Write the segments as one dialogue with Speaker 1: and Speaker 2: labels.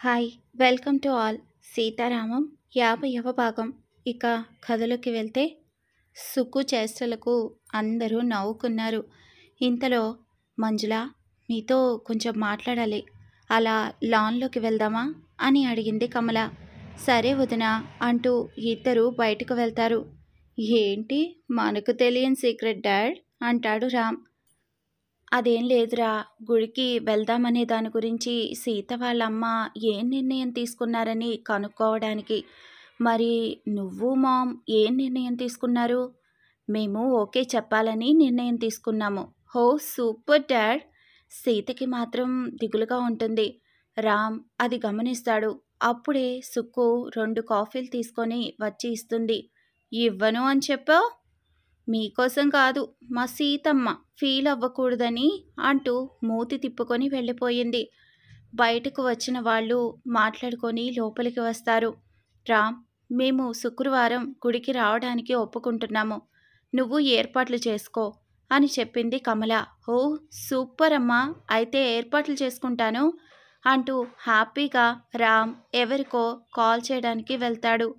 Speaker 1: Hi welcome to all. Sitaramam 50వ భాగం. ఇక కథలోకి వెళ్తే సుక్కు చేష్టలకు అందరూ నవ్వుకున్నారు. ఇంతలో మంజుల, మీతో కొంచెం మాట్లాడాలి, అలా లాన్లోకి వెళ్దామా అని అడిగింది కమల. సరే వదినా అంటూ ఇద్దరు బయటకు వెళ్తారు. ఏంటి మనకు తెలియని సీక్రెట్ డాడ్ అంటాడు రామ్. అదేం లేదురా, గుడికి వెళ్దామనే దాని గురించి సీత వాళ్ళమ్మ ఏం నిర్ణయం తీసుకున్నారని కనుక్కోవడానికి. మరి నువ్వు మామ్ ఏం నిర్ణయం తీసుకున్నారు? మేము ఓకే చెప్పాలని నిర్ణయం తీసుకున్నాము. హో సూపర్ డాడ్. సీతకి మాత్రం దిగులుగా ఉంటుంది. రామ్ అది గమనిస్తాడు. అప్పుడే సుక్కు 2 కాఫీలు తీసుకొని వచ్చి ఇస్తుంది. ఇవ్వను అని చెప్పావు. మీకోసం కాదు, మా సీతమ్మ ఫీల్ అవ్వకూడదని అంటూ మూతి తిప్పుకొని వెళ్ళిపోయింది. బయటకు వచ్చిన వాళ్ళు మాట్లాడుకొని లోపలికి వస్తారు. రామ్, మేము శుక్రవారం గుడికి రావడానికి ఒప్పుకుంటున్నాము, నువ్వు ఏర్పాట్లు చేసుకో అని చెప్పింది కమల. ఓ సూపర్ అమ్మా, అయితే ఏర్పాట్లు చేసుకుంటాను అంటూ హ్యాపీగా రామ్ ఎవరికో కాల్ చేయడానికి వెళ్తాడు.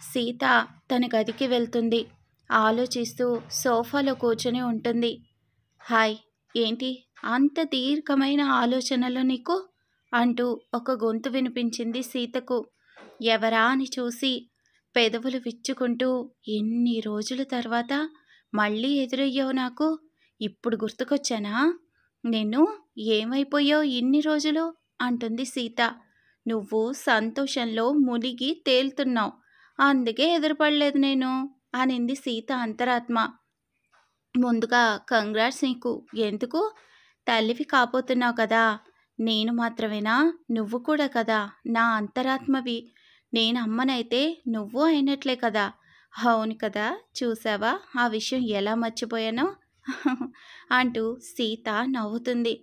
Speaker 1: సీత తన గదికి వెళ్తుంది. ఆలోచిస్తూ సోఫాలో కూర్చొని ఉంటుంది. హాయ్, ఏంటి అంత దీర్ఘమైన ఆలోచనలు నీకు అంటూ ఒక గొంతు వినిపించింది సీతకు. ఎవరా అని చూసి పెదవులు విచ్చుకుంటూ, ఎన్ని రోజుల తర్వాత మళ్ళీ ఎదురయ్యావు నాకు, ఇప్పుడు గుర్తుకొచ్చానా, నేను ఏమైపోయావు ఇన్ని రోజులు అంటుంది సీత. నువ్వు సంతోషంలో మునిగి తేలుతున్నావు, అందుకే ఎదురుపడలేదు నేను అనింది సీత అంతరాత్మ. ముందుగా కంగ్రాట్స్ నీకు. ఎందుకు? తల్లివి కాబోతున్నావు కదా. నేను మాత్రమేనా, నువ్వు కూడా కదా నా అంతరాత్మవి. నేను అమ్మనైతే నువ్వు అయినట్లే కదా. అవును కదా, చూసావా ఆ విషయం ఎలా మర్చిపోయానో అంటూ సీత నవ్వుతుంది.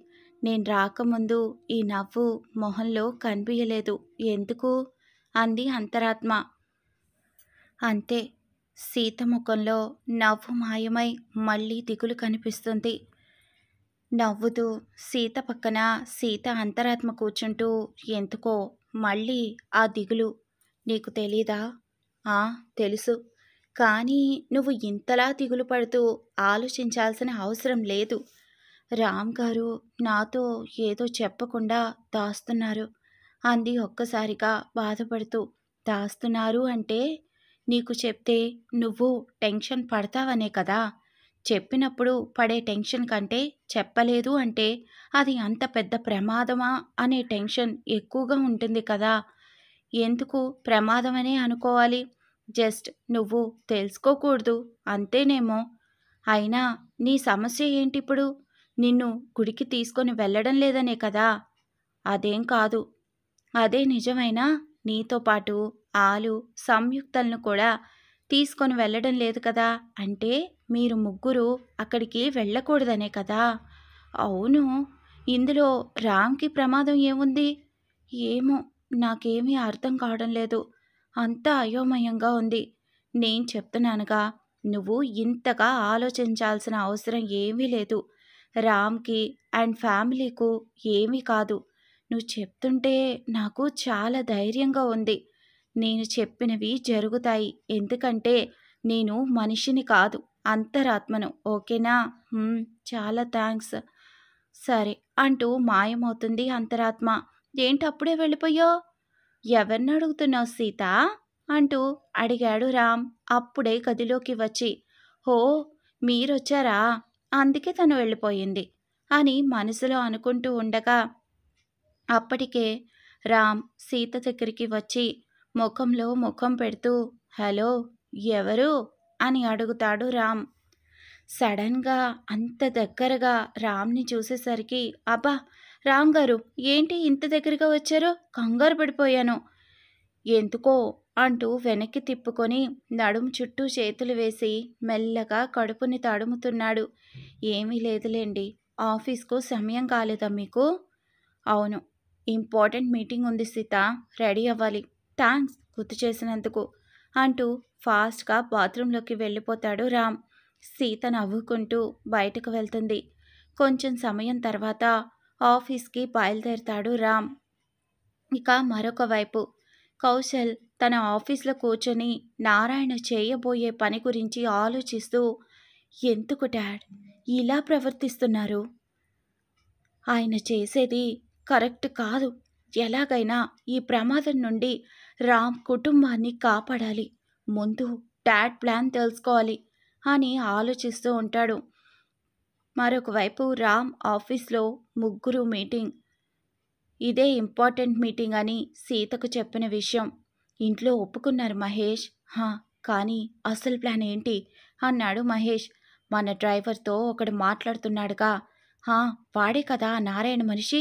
Speaker 1: నేను రాకముందు ఈ నవ్వు మొహంలో కనిపించలేదు, ఎందుకు అంది అంతరాత్మ. అంతే, సీత ముఖంలో నవ్వు మాయమై మళ్ళీ దిగులు కనిపిస్తుంది. నవ్వుతూ సీత పక్కన సీత అంతరాత్మ కూర్చుంటూ, ఎందుకో మళ్ళీ ఆ దిగులు. నీకు తెలీదా? తెలుసు, కానీ నువ్వు ఇంతలా దిగులు పడుతూ ఆలోచించాల్సిన అవసరం లేదు. రామ్ గారు నాతో ఏదో చెప్పకుండా దాస్తున్నారు అంది ఒక్కసారిగా బాధపడుతూ. దాస్తున్నారు అంటే నీకు చెప్తే నువ్వు టెన్షన్ పడతావనే కదా. చెప్పినప్పుడు పడే టెన్షన్ కంటే చెప్పలేదు అంటే అది అంత పెద్ద ప్రమాదమా అనే టెన్షన్ ఎక్కువగా ఉంటుంది కదా. ఎందుకు ప్రమాదమనే అనుకోవాలి? జస్ట్ నువ్వు తెలుసుకోకూడదు అంతేనేమో. అయినా నీ సమస్య ఏంటిప్పుడు? నిన్ను గుడికి తీసుకొని వెళ్ళడం లేదనే కదా. అదేం కాదు. అదే నిజమైనా నీతో పాటు ఆలు సంయుక్తలను కూడా తీసుకొని వెళ్ళడం లేదు కదా. అంటే మీరు ముగ్గురు అక్కడికి వెళ్ళకూడదనే కదా. అవును, ఇందులో రామ్కి ప్రమాదం ఏముంది? ఏమో, నాకేమీ అర్థం కావడం లేదు. అంతా అయోమయంగా ఉంది. నేను చెప్తున్నానుగా, నువ్వు ఇంతగా ఆలోచించాల్సిన అవసరం ఏమీ లేదు. రామ్కి అండ్ ఫ్యామిలీకు ఏమీ కాదు. నువ్వు చెప్తుంటే నాకు చాలా ధైర్యంగా ఉంది. నేను చెప్పినవి జరుగుతాయి, ఎందుకంటే నేను మనిషిని కాదు, అంతరాత్మను. ఓకేనా? చాలా థ్యాంక్స్. సరే అంటూ మాయమవుతుంది అంతరాత్మ. ఏంటి అప్పుడే వెళ్ళిపోయావు? ఎవరిని అడుగుతున్నావు సీత అంటూ అడిగాడు రామ్ అప్పుడే గదిలోకి వచ్చి. హో, మీరొచ్చారా, అందుకే తను వెళ్ళిపోయింది అని మనసులో అనుకుంటూ ఉండగా అప్పటికే రామ్ సీత దగ్గరికి వచ్చి ముఖంలో ముఖం పెడుతూ, హలో, ఎవరు అని అడుగుతాడు రామ్. సడన్గా అంత దగ్గరగా రామ్ని చూసేసరికి, అబ్బా రామ్ గారు, ఏంటి ఇంత దగ్గరగా వచ్చారు, కంగారు పడిపోయాను. ఎందుకో అంటూ వెనక్కి తిప్పుకొని నడుము చుట్టూ చేతులు వేసి మెల్లగా కడుపుని తడుముతున్నాడు. ఏమీ లేదులేండి, ఆఫీస్కు సమయం కాలేదా మీకు? అవును, ఇంపార్టెంట్ మీటింగ్ ఉంది సీత, రెడీ అవ్వాలి. థ్యాంక్స్ గుర్తు చేసినందుకు అంటూ ఫాస్ట్గా బాత్రూంలోకి వెళ్ళిపోతాడు రామ్. సీత నవ్వుకుంటూ బయటకు వెళ్తుంది. కొంచెం సమయం తర్వాత ఆఫీస్కి బయలుదేరతాడు రామ్. ఇక మరొక వైపు కౌశల్ తన ఆఫీస్లో కూర్చొని నారాయణ చేయబోయే పని గురించి ఆలోచిస్తూ, ఎందుకు డాడ్ ఇలా ప్రవర్తిస్తున్నారు? ఆయన చేసేది కరెక్ట్ కాదు. ఎలాగైనా ఈ ప్రమాదం నుండి రామ్ కుటుంబాన్ని కాపాడాలి. ముందు డాడ్ ప్లాన్ తెలుసుకోవాలి అని ఆలోచిస్తూ ఉంటాడు. మరొక వైపు రామ్ ఆఫీస్లో ముగ్గురు మీటింగ్. ఇదే ఇంపార్టెంట్ మీటింగ్ అని సీతకు చెప్పిన విషయం ఇంట్లో ఒప్పుకున్నారు మహేష్. కానీ అసలు ప్లాన్ ఏంటి అన్నాడు మహేష్. మన డ్రైవర్తో ఒకడు మాట్లాడుతున్నాడుగా. వాడే కదా నారాయణ మనిషి.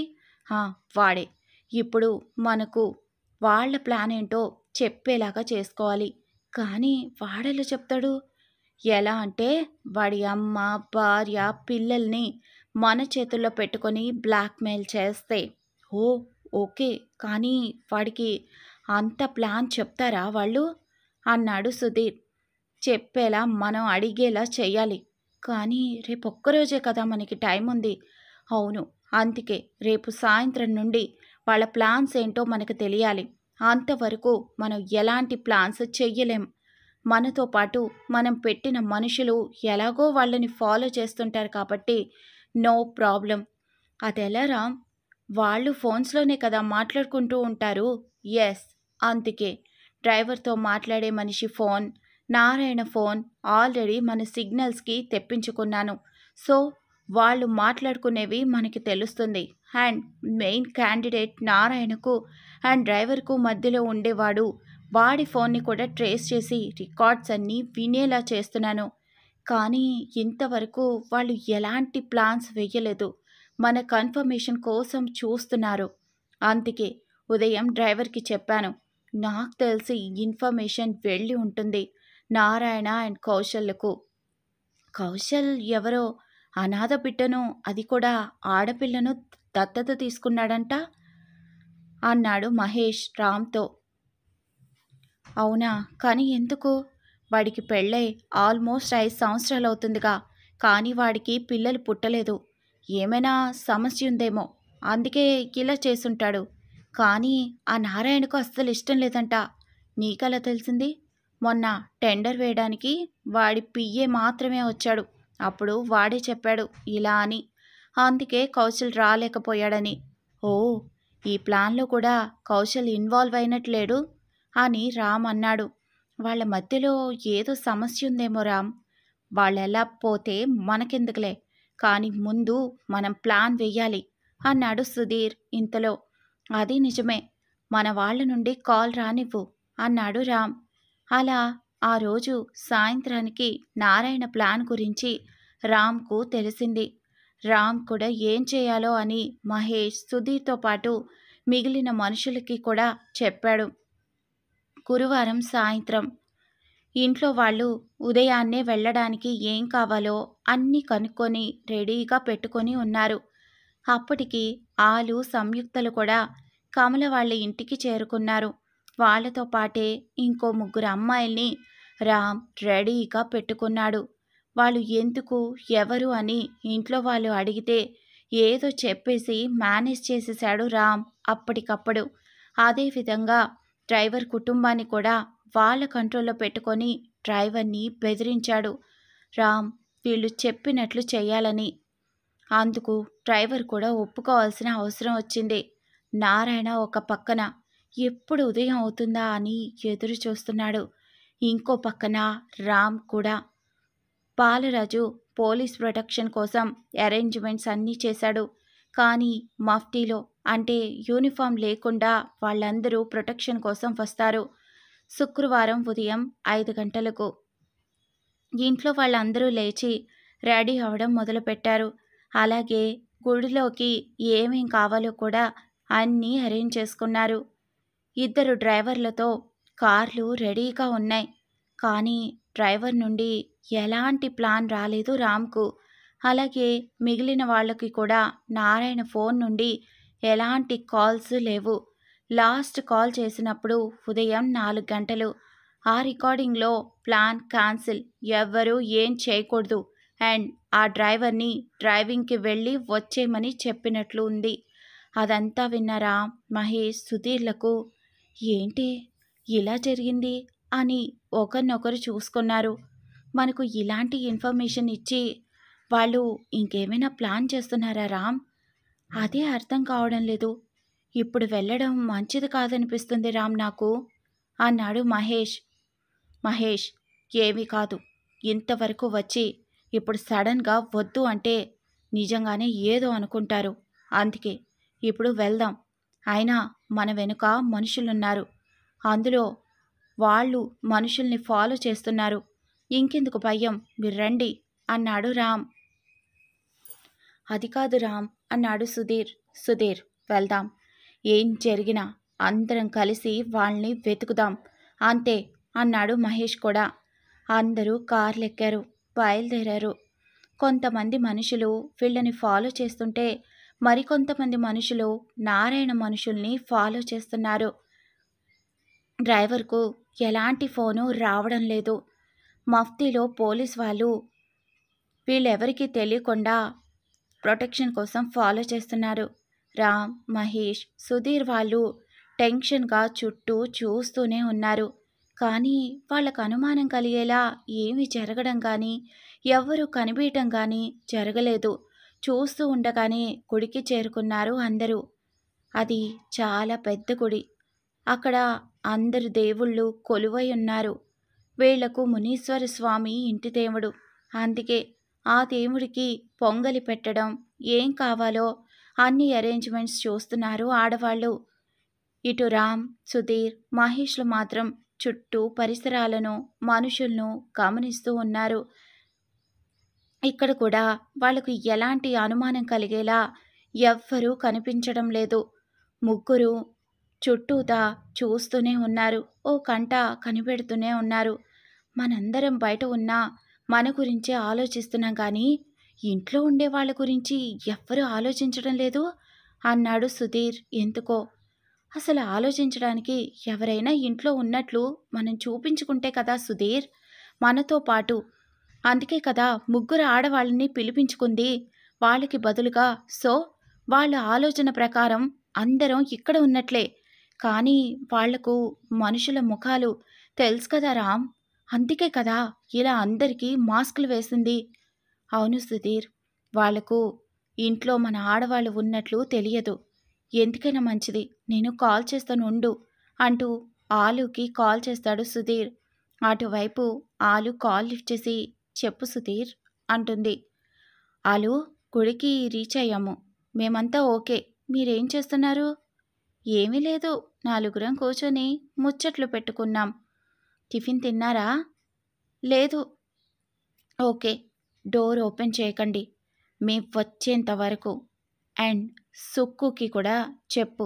Speaker 1: వాడే. ఇప్పుడు మనకు వాళ్ళ ప్లాన్ ఏంటో చెప్పేలాగా చేసుకోవాలి. కానీ వాడెలా చెప్తాడు? ఎలా అంటే వాడి అమ్మ, భార్య, పిల్లల్ని మన చేతుల్లో పెట్టుకొని బ్లాక్మెయిల్ చేస్తే. ఓ ఓకే, కానీ వాడికి అంత ప్లాన్ చెప్తారా వాళ్ళు అన్నాడు సుధీర్. చెప్పేలా మనం అడిగేలా చెయ్యాలి. కానీ రేపు ఒక్కరోజే కదా మనకి టైం ఉంది. అవును, అందుకే రేపు సాయంత్రం నుండి వాళ్ళ ప్లాన్స్ ఏంటో మనకు తెలియాలి. అంతవరకు మనం ఎలాంటి ప్లాన్స్ చెయ్యలేం. మనతో పాటు మనం పెట్టిన మనుషులు ఎలాగో వాళ్ళని ఫాలో చేస్తుంటారు కాబట్టి నో ప్రాబ్లం. అదెలా రామ్? వాళ్ళు ఫోన్స్లోనే కదా మాట్లాడుకుంటూ ఉంటారు. ఎస్, అందుకే డ్రైవర్తో మాట్లాడే మనిషి ఫోన్, నారాయణ ఫోన్ ఆల్రెడీ మన సిగ్నల్స్కి తెప్పించుకున్నాను. సో వాళ్ళు మాట్లాడుకునేవి మనకి తెలుస్తుంది. అండ్ మెయిన్ క్యాండిడేట్ నారాయణకు అండ్ డ్రైవర్కు మధ్యలో ఉండేవాడు. వాడి ఫోన్ని కూడా ట్రేస్ చేసి రికార్డ్స్ అన్నీ వినేలా చేస్తున్నాను. కానీ ఇంతవరకు వాళ్ళు ఎలాంటి ప్లాన్స్ వేయలేదు. మన కన్ఫర్మేషన్ కోసం చూస్తున్నారు. అందుకే ఉదయం డ్రైవర్కి చెప్పాను. నాకు తెలిసి ఇన్ఫర్మేషన్ వెళ్ళి ఉంటుంది నారాయణ అండ్ కౌశల్యకు. కౌశల్ ఎవరో అనాథ బిడ్డను, అది కూడా ఆడపిల్లను దత్తత తీసుకున్నాడంట అన్నాడు మహేష్ రామ్తో. అవునా? కానీ ఎందుకు? వాడికి పెళ్ళై ఆల్మోస్ట్ 5 సంవత్సరాలు అవుతుందిగా. కానీ వాడికి పిల్లలు పుట్టలేదు. ఏమైనా సమస్య ఉందేమో, అందుకే ఇలా చేసుంటాడు. కానీ ఆ నారాయణకు అస్సలు ఇష్టం లేదంట. నీకలా తెలిసింది? మొన్న టెండర్ వేయడానికి వాడి పిఏ మాత్రమే వచ్చాడు. అప్పుడు వాడే చెప్పాడు ఇలా అని. అందుకే కౌశల్ రాలేకపోయాడని. ఓ, ఈ ప్లాన్లో కూడా కౌశల్ ఇన్వాల్వ్ అయినట్లేడు అని రామ్ అన్నాడు. వాళ్ళ మధ్యలో ఏదో సమస్య ఉందేమో రామ్. వాళ్ళెలా పోతే మనకెందుకులే, కానీ ముందు మనం ప్లాన్ వెయ్యాలి అన్నాడు సుధీర్ ఇంతలో. అది నిజమే, మన వాళ్ళ నుండి కాల్ రానివ్వు అన్నాడు రామ్. అలా ఆ రోజు సాయంత్రానికి నారాయణ ప్లాన్ గురించి రామ్కు తెలిసింది. రామ్ కూడా ఏం చేయాలో అని మహేష్, సుధీర్తో పాటు మిగిలిన మనుషులకి కూడా చెప్పాడు. గురువారం సాయంత్రం ఇంట్లో వాళ్ళు ఉదయాన్నే వెళ్ళడానికి ఏం కావాలో అన్నీ కనుక్కొని రెడీగా పెట్టుకొని ఉన్నారు. అప్పటికి ఆలు, సంయుక్తలు కూడా కమల వాళ్ళ ఇంటికి చేరుకున్నారు. వాళ్ళతో పాటే ఇంకో 3 అమ్మాయిల్ని రామ్ రెడీగా పెట్టుకున్నాడు. వాళ్ళు ఎందుకు, ఎవరు అని ఇంట్లో వాళ్ళు అడిగితే ఏదో చెప్పేసి మేనేజ్ చేసేశాడు రామ్ అప్పటికప్పుడు. అదేవిధంగా డ్రైవర్ కుటుంబాన్ని కూడా వాళ్ళ కంట్రోల్లో పెట్టుకొని డ్రైవర్ని బెదిరించాడు రామ్ వీళ్ళు చెప్పినట్లు చేయాలని. అందుకు డ్రైవర్ కూడా ఒప్పుకోవాల్సిన అవసరం వచ్చింది. నారాయణ ఒక పక్కన ఎప్పుడు ఉదయం అవుతుందా అని ఎదురు చూస్తున్నాడు. ఇంకో పక్కన రామ్ కూడా. బాలరాజు పోలీస్ ప్రొటెక్షన్ కోసం అరేంజ్మెంట్స్ అన్నీ చేశాడు. కానీ మఫ్టీలో, అంటే యూనిఫామ్ లేకుండా వాళ్ళందరూ ప్రొటెక్షన్ కోసం వస్తారు. శుక్రవారం ఉదయం 5 గంటలకు ఇంట్లో వాళ్ళందరూ లేచి రెడీ అవ్వడం మొదలుపెట్టారు. అలాగే గుడిలోకి ఏమేం కావాలో కూడా అన్నీ అరేంజ్ చేసుకున్నారు. 2 డ్రైవర్లతో కార్లు రెడీగా ఉన్నాయి. కానీ డ్రైవర్ నుండి ఎలాంటి ప్లాన్ రాలేదు రామ్కు. అలాగే మిగిలిన వాళ్ళకి కూడా నారాయణ ఫోన్ నుండి ఎలాంటి కాల్స్ లేవు. లాస్ట్ కాల్ చేసినప్పుడు ఉదయం 4 గంటలు. ఆ రికార్డింగ్లో ప్లాన్ క్యాన్సిల్, ఎవ్వరూ ఏం చేయకూడదు అండ్ ఆ డ్రైవర్ని డ్రైవింగ్కి వెళ్ళి వచ్చేయమని చెప్పినట్లు ఉంది. అదంతా విన్నారా మహేష్ సుధీర్లకు ఏంటి ఇలా జరిగింది అని ఒకరినొకరు చూసుకున్నారు. మనకు ఇలాంటి ఇన్ఫర్మేషన్ ఇచ్చి వాళ్ళు ఇంకేమైనా ప్లాన్ చేస్తున్నారా రామ్? అదే అర్థం కావడం లేదు. ఇప్పుడు వెళ్ళడం మంచిది కాదనిపిస్తుంది రామ్ నాకు అన్నాడు మహేష్. మహేష్ ఏమీ కాదు, ఇంతవరకు వచ్చి ఇప్పుడు సడన్గా వద్దు అంటే నిజంగానే ఏదో అనుకుంటారు. అందుకే ఇప్పుడు వెళ్దాం. అయినా మన వెనుక మనుషులున్నారు, అందులో వాళ్ళు మనుషుల్ని ఫాలో చేస్తున్నారు. ఇంకెందుకు భయం, మీరు రండి అన్నాడు రామ్. అది కాదు రామ్ అన్నాడు సుధీర్. సుధీర్ వెళ్దాం, ఏం జరిగినా అందరం కలిసి వాళ్ళని వెతుకుదాం అంతే అన్నాడు మహేష్ కూడా. అందరూ కార్లెక్కారు, బయలుదేరారు. కొంతమంది మనుషులు వీళ్ళని ఫాలో చేస్తుంటే మరికొంతమంది మనుషులు నారాయణ మనుషుల్ని ఫాలో చేస్తున్నారు. డ్రైవర్కు ఎలాంటి ఫోను రావడం లేదు. మఫ్తీలో పోలీస్ వాళ్ళు వీళ్ళెవరికీ తెలియకుండా ప్రొటెక్షన్ కోసం ఫాలో చేస్తున్నారు. రామ్, మహేష్, సుధీర్ వాళ్ళు టెన్షన్గా చుట్టూ చూస్తూనే ఉన్నారు. కానీ వాళ్ళకు అనుమానం కలిగేలా ఏమీ జరగడం కానీ ఎవ్వరూ కనిపించడం కానీ జరగలేదు. చూస్తూ ఉండగానే గుడికి చేరుకున్నారు అందరూ. అది చాలా పెద్ద గుడి. అక్కడ అందరు దేవుళ్ళు కొలువై ఉన్నారు. వీళ్లకు మునీశ్వర స్వామి ఇంటి దేవుడు. అందుకే ఆ దేవుడికి పొంగలి పెట్టడం, ఏం కావాలో అన్ని అరేంజ్మెంట్స్ చూస్తున్నారు ఆడవాళ్ళు. ఇటు రామ్, సుధీర్, మహేష్లు మాత్రం చుట్టూ పరిసరాలను, మనుషులను గమనిస్తూ ఉన్నారు. ఇక్కడ కూడా వాళ్లకు ఎలాంటి అనుమానం కలిగేలా ఎవ్వరూ కనిపించడం లేదు. ముగ్గురు చుట్టూతా చూస్తూనే ఉన్నారు, ఓ కంట కనిపెడుతూనే ఉన్నారు. మనందరం బయట ఉన్నా మన గురించే ఆలోచిస్తున్నాం కానీ ఇంట్లో ఉండే వాళ్ళ గురించి ఎవ్వరూ ఆలోచించడం లేదు అన్నాడు సుధీర్. ఎందుకో అసలు ఆలోచించడానికి ఎవరైనా ఇంట్లో ఉన్నట్లు మనం చూపించుకుంటే కదా సుధీర్ మనతో పాటు. అందుకే కదా ముగ్గురు ఆడవాళ్ళని పిలిపించుకుంది వాళ్ళకి బదులుగా. సో వాళ్ళ ఆలోచన ప్రకారం అందరం ఇక్కడ ఉన్నట్లే. కానీ వాళ్లకు మనుషుల ముఖాలు తెలుసు కదా రామ్, అందుకే కదా ఇలా అందరికీ మాస్కులు వేసింది. అవును సుధీర్, వాళ్లకు ఇంట్లో మన ఆడవాళ్ళు ఉన్నట్లు తెలియదు. ఎందుకైనా మంచిది, నేను కాల్ చేస్తాను ఉండు అంటూ ఆలుకి కాల్ చేస్తాడు సుధీర్. అటువైపు ఆలు కాల్ లిఫ్ట్ చేసి చెప్పు సుధీర్ అంటుంది. ఆలు, గుడికి రీచ్ అయ్యాము, మేమంతా ఓకే. మీరేం చేస్తున్నారు? ఏమీ లేదు, నలుగురం కూర్చొని ముచ్చట్లు పెట్టుకున్నాం. టిఫిన్ తిన్నారా? లేదు. ఓకే, డోర్ ఓపెన్ చేయకండి మేము వచ్చేంత వరకు. అండ్ సుక్కుకి కూడా చెప్పు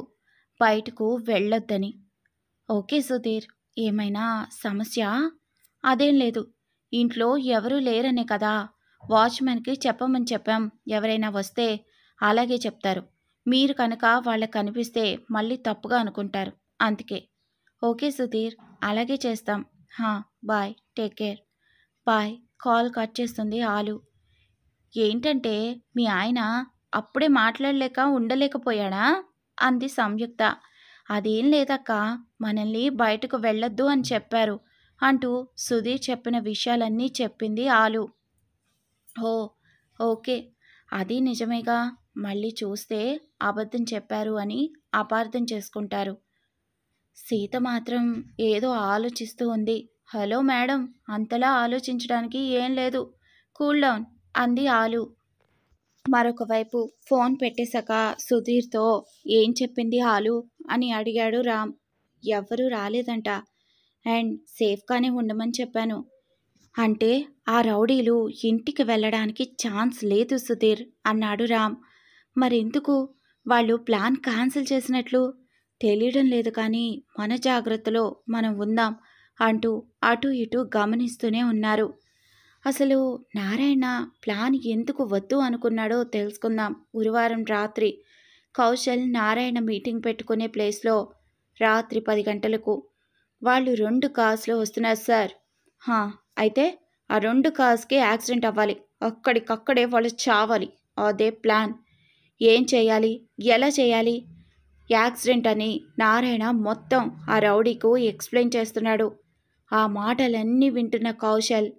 Speaker 1: బయటకు వెళ్ళొద్దని. ఓకే సుధీర్, ఏమైనా సమస్య? అదేం లేదు, ఇంట్లో ఎవరూ లేరనే కదా వాచ్మెన్కి చెప్పమని చెప్పాం. ఎవరైనా వస్తే అలాగే చెప్తారు. మీరు కనుక వాళ్ళకి కనిపిస్తే మళ్ళీ తప్పుగా అనుకుంటారు, అందుకే. ఓకే సుధీర్, అలాగే చేస్తాం. Bye, take care. Bye. Call cut చేస్తుంది ఆలు. ఏంటంటే మీ ఆయన అప్పుడే మాట్లాడలేక ఉండలేకపోయాడా అంది సంయుక్త. అదేం లేదక్క, మనల్ని బయటకు వెళ్ళొద్దు అని చెప్పారు అంటూ సుధీర్ చెప్పిన విషయాలన్నీ చెప్పింది ఆలు. ఓ ఓకే, అది నిజమేగా, మళ్ళీ చూస్తే అబద్ధం చెప్పారు అని అపార్థం చేసుకుంటారు. సీత మాత్రం ఏదో ఆలోచిస్తూ ఉంది. హలో మేడం, అంతలా ఆలోచించడానికి ఏం లేదు, కూల్ డౌన్ అంది ఆలు. మరొక వైపు ఫోన్ పెట్టేశాక సుధీర్తో ఏం చెప్పింది ఆలు అని అడిగాడు రామ్. ఎవ్వరూ రాలేదంట అండ్ సేఫ్గానే ఉండమని చెప్పాను. అంటే ఆ రౌడీలు ఇంటికి వెళ్ళడానికి ఛాన్స్ లేదు సుధీర్ అన్నాడు రామ్. మరెందుకు వాళ్ళు ప్లాన్ క్యాన్సిల్ చేసినట్లు? తెలియడం లేదు, కానీ మన జాగ్రత్తలో మనం ఉందాం అంటూ అటు ఇటు గమనిస్తూనే ఉన్నారు. అసలు నారాయణ ప్లాన్ ఎందుకు వద్దు అనుకున్నాడో తెలుసుకుందాం. గురువారం రాత్రి కౌశల్ నారాయణ మీటింగ్ పెట్టుకునే ప్లేస్లో రాత్రి 10 గంటలకు వాళ్ళు 2 కార్స్లో వస్తున్నారు సార్. అయితే ఆ 2 కార్స్కి యాక్సిడెంట్ అవ్వాలి, అక్కడికక్కడే వాళ్ళు చావాలి, అదే ప్లాన్. ఏం చేయాలి, ఎలా చేయాలి? యాక్సిడెంట్ అని నారాయణ మొత్తం ఆ రౌడీకు ఎక్స్ప్లెయిన్ చేస్తున్నాడు. ఆ మాటలన్నీ వింటున్న కౌశల్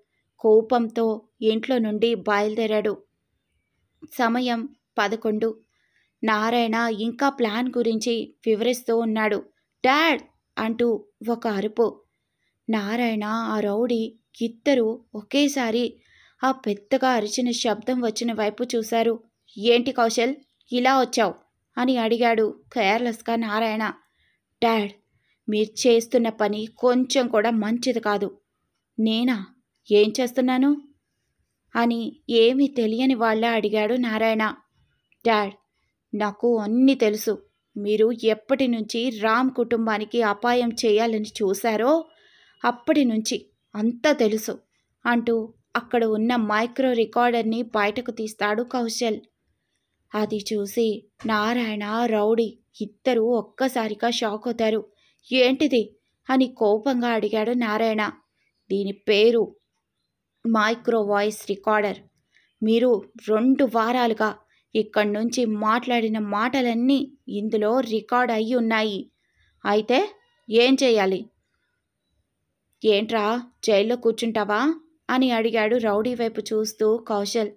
Speaker 1: కోపంతో ఇంట్లో నుండి బయలుదేరాడు. సమయం 11. నారాయణ ఇంకా ప్లాన్ గురించి వివరిస్తూ ఉన్నాడు. డాడ్ అంటూ ఒక అరుపు. నారాయణ, ఆ రౌడీ ఇద్దరూ ఒకేసారి ఆ పెద్దగా అరిచిన శబ్దం వచ్చిన వైపు చూశారు. ఏంటి కౌశల్, ఇలా వచ్చావు అని అడిగాడు కేర్లెస్గా నారాయణ. డాడ్, మీరు చేస్తున్న పని కొంచెం కూడా మంచిది కాదు. నేనా? ఏం చేస్తున్నాను అని ఏమీ తెలియని వాళ్ళ అడిగాడు నారాయణ. డాడ్, నాకు అన్నీ తెలుసు. మీరు ఎప్పటి నుంచి రామ్ కుటుంబానికి అపాయం చేయాలని చూశారో అప్పటి నుంచి అంతా తెలుసు అంటూ అక్కడ ఉన్న మైక్రో రికార్డర్ని బయటకు తీస్తాడు కౌశల్. అది చూసి నారాయణ, రౌడీ ఇద్దరూ ఒక్కసారిగా షాక్ అవుతారు. ఏంటిది అని కోపంగా అడిగాడు నారాయణ. దీని పేరు మైక్రో వాయిస్ రికార్డర్. మీరు 2 వారాలుగా ఇక్కడి నుంచి మాట్లాడిన మాటలన్నీ ఇందులో రికార్డ్ అయి ఉన్నాయి. అయితే ఏం చేయాలి? ఏంట్రా, జైల్లో కూర్చుంటావా అని అడిగాడు రౌడీ వైపు చూస్తూ కౌశల్.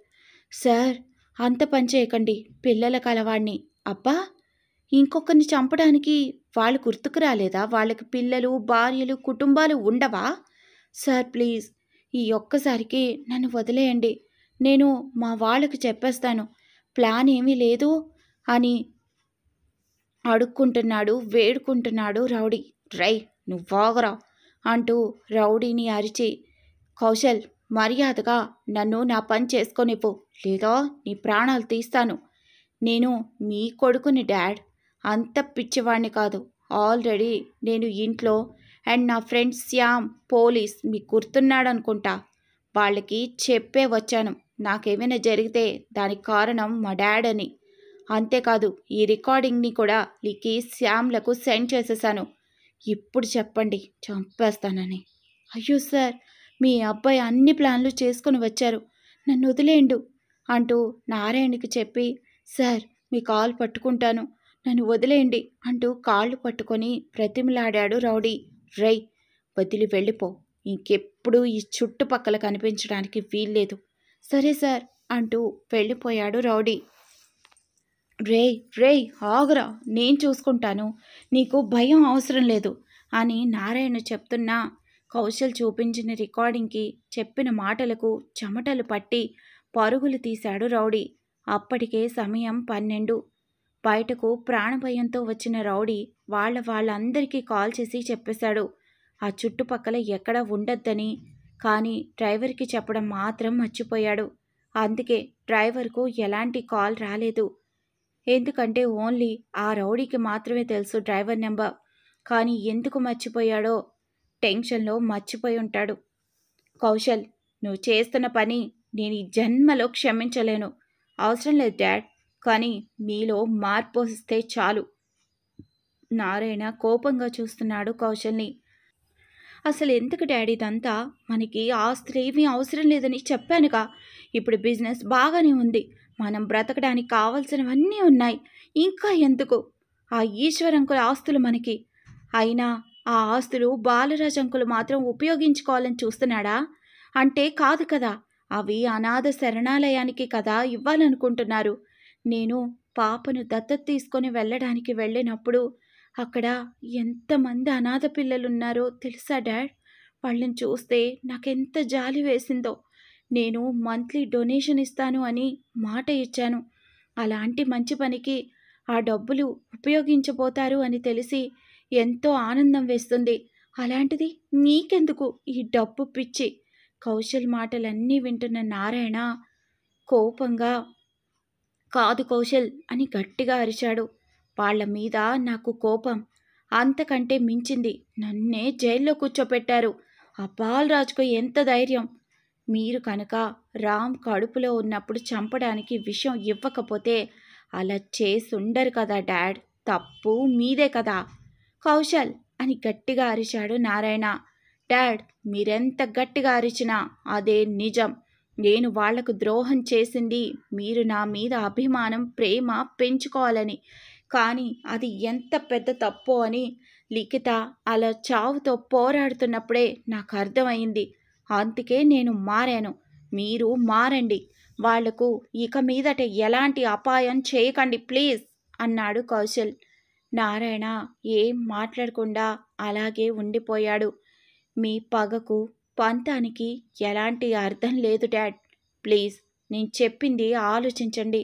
Speaker 1: సార్, అంత పని చేయకండి, పిల్లల కలవాణ్ణి. అబ్బా, ఇంకొకరిని చంపడానికి వాళ్ళు గుర్తుకు రాలేదా? వాళ్ళకి పిల్లలు, భార్యలు, కుటుంబాలు ఉండవా? సార్ ప్లీజ్, ఈ ఒక్కసారికి నన్ను వదిలేయండి. నేను మా వాళ్ళకి చెప్పేస్తాను, ప్లాన్ ఏమీ లేదు అని అడుక్కుంటున్నాడు, వేడుకుంటున్నాడు రౌడీ. రై, నువ్వాగరా అంటూ రౌడీని అరిచి, కౌశల్, మర్యాదగా నన్ను నా పని చేసుకొనివ్వు, లేదా నీ ప్రాణాలు తీస్తాను. నేను మీ కొడుకుని డాడ్, అంత పిచ్చివాణ్ణి కాదు. ఆల్రెడీ నేను ఇంట్లో అండ్ నా ఫ్రెండ్ శ్యామ్ పోలీస్ మీకు గుర్తున్నాడనుకుంటా, వాళ్ళకి చెప్పే వచ్చాను నాకేమైనా జరిగితే దానికి కారణం మా డాడ్ అని. అంతేకాదు, ఈ రికార్డింగ్ని కూడా లీకి శ్యామ్లకు సెండ్ చేసేసాను. ఇప్పుడు చెప్పండి, చంపేస్తానని. అయ్యో సార్, మీ అబ్బాయి అన్ని ప్లాన్లు చేసుకుని వచ్చారు, నన్ను వదిలేయండు అంటూ నారాయణకి చెప్పి, సార్ మీ కాలు పట్టుకుంటాను, నన్ను వదిలేయండి అంటూ కాళ్ళు పట్టుకొని ప్రతిమలాడాడు రౌడీ. రై, వదిలి వెళ్ళిపో, ఇంకెప్పుడు ఈ చుట్టుపక్కల కనిపించడానికి వీల్లేదు. సరే సార్ అంటూ వెళ్ళిపోయాడు రౌడీ. రేయ్ ఆగురా, నేను చూసుకుంటాను, నీకు భయం అవసరం లేదు అని నారాయణ చెప్తున్నా కౌశల్ చూపించిన రికార్డింగ్కి, చెప్పిన మాటలకు చెమటలు పట్టి పరుగులు తీశాడు రౌడీ. అప్పటికే సమయం 12. బయటకు ప్రాణభయంతో వచ్చిన రౌడీ వాళ్ళందరికీ కాల్ చేసి చెప్పేశాడు ఆ చుట్టుపక్కల ఎక్కడా ఉండొద్దని. కానీ డ్రైవర్కి చెప్పడం మాత్రం మర్చిపోయాడు. అందుకే డ్రైవర్కు ఎలాంటి కాల్ రాలేదు. ఎందుకంటే ఓన్లీ ఆ రౌడీకి మాత్రమే తెలుసు డ్రైవర్ నెంబర్. కానీ ఎందుకు మర్చిపోయాడో టెన్షన్లో మర్చిపోయి ఉంటాడు. కౌశల్, నువ్వు చేస్తున్న పని నేను ఈ జన్మలో క్షమించలేను. అవసరం లేదు డాడ్, కానీ మీలో మార్పు వస్తే చాలు. నారాయణ కోపంగా చూస్తున్నాడు కౌశల్ని. అసలు ఎందుకు డాడీ ఇదంతా? మనకి ఆస్తులు ఏమీ అవసరం లేదని చెప్పానుగా. ఇప్పుడు బిజినెస్ బాగానే ఉంది, మనం బ్రతకడానికి కావాల్సినవన్నీ ఉన్నాయి, ఇంకా ఎందుకు? ఆ ఈశ్వర్ అంకుల్ ఆస్తులు మనకి. అయినా ఆ ఆస్తులు బాలరాజ్ అంకుల్ మాత్రం ఉపయోగించుకోవాలని చూస్తున్నాడా? అంటే కాదు కదా, అవి అనాథ శరణాలయానికి కదా ఇవ్వాలనుకుంటున్నారు. నేను పాపను దత్తత తీసుకొని వెళ్ళడానికి వెళ్ళినప్పుడు అక్కడ ఎంతమంది అనాథ పిల్లలున్నారో తెలుసా డాడ్? వాళ్ళని చూస్తే నాకెంత జాలి వేసిందో. నేను మంత్లీ డొనేషన్ ఇస్తాను అని మాట ఇచ్చాను. అలాంటి మంచి పనికి ఆ డబ్బులు ఉపయోగించబోతారు అని తెలిసి ఎంతో ఆనందం వేస్తుంది. అలాంటిది నీకెందుకు ఈ డబ్బు పిచ్చి? కౌశల్ మాటలన్నీ వింటున్న నారాయణ కోపంగా, కాదు కౌశల్ అని గట్టిగా అరిచాడు. వాళ్ళ మీద నాకు కోపం అంతకంటే మించింది. నన్నే జైల్లో కూర్చోపెట్టారు. ఆ బాలరాజుకు ఎంత ధైర్యం! మీరు కనుక రామ్ కడుపులో ఉన్నప్పుడు చంపడానికి విషం ఇవ్వకపోతే అలా చేసుండరు కదా డాడ్. తప్పు మీదే కదా. కౌశల్ అని గట్టిగా అరిచాడు నారాయణ. డాడ్, మీరెంత గట్టిగా అరిచినా అదే నిజం. నేను వాళ్లకు ద్రోహం చేసింది మీరు నా మీద అభిమానం, ప్రేమ పెంచుకోవాలని. కానీ అది ఎంత పెద్ద తప్పో అని లిఖిత అలా చావుతో పోరాడుతున్నప్పుడే నాకు అర్థమైంది. అందుకే నేను మారాను. మీరు మారండి. వాళ్లకు ఇక మీదట ఎలాంటి అపాయం చేయకండి ప్లీజ్ అన్నాడు కౌశల్. నారాయణ ఏం మాట్లాడకుండా అలాగే ఉండిపోయాడు. మీ పగకు, పంతానికి ఎలాంటి అర్థం లేదు డాడ్. ప్లీజ్ నేను చెప్పింది ఆలోచించండి.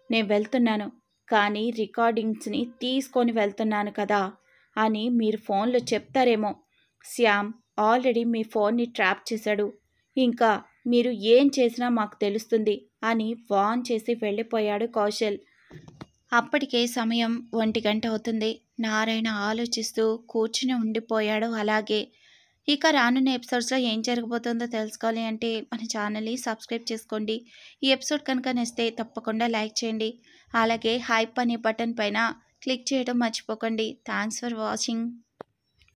Speaker 1: నేను వెళ్తున్నాను, కానీ రికార్డింగ్స్ని తీసుకొని వెళ్తున్నాను కదా అని మీరు ఫోన్లో చెప్తారేమో. శ్యామ్ ఆల్రెడీ మీ ఫోన్ని ట్రాప్ చేశాడు. ఇంకా మీరు ఏం చేసినా మాకు తెలుస్తుంది అని వాన్ చేసి వెళ్ళిపోయాడు కౌశల్. అప్పటికే సమయం 1 గంట అవుతుంది. నారాయణ ఆలోచిస్తూ కూర్చుని ఉండిపోయాడు అలాగే. ఇక రానున్న ఎపిసోడ్స్లో ఏం జరగబోతుందో తెలుసుకోవాలి అంటే మన ఛానల్ని సబ్స్క్రైబ్ చేసుకోండి. ఈ ఎపిసోడ్ కనుక నచ్చితే తప్పకుండా లైక్ చేయండి. అలాగే హైప్ అనే బటన్ పైన క్లిక్ చేయడం మర్చిపోకండి. Thanks for watching.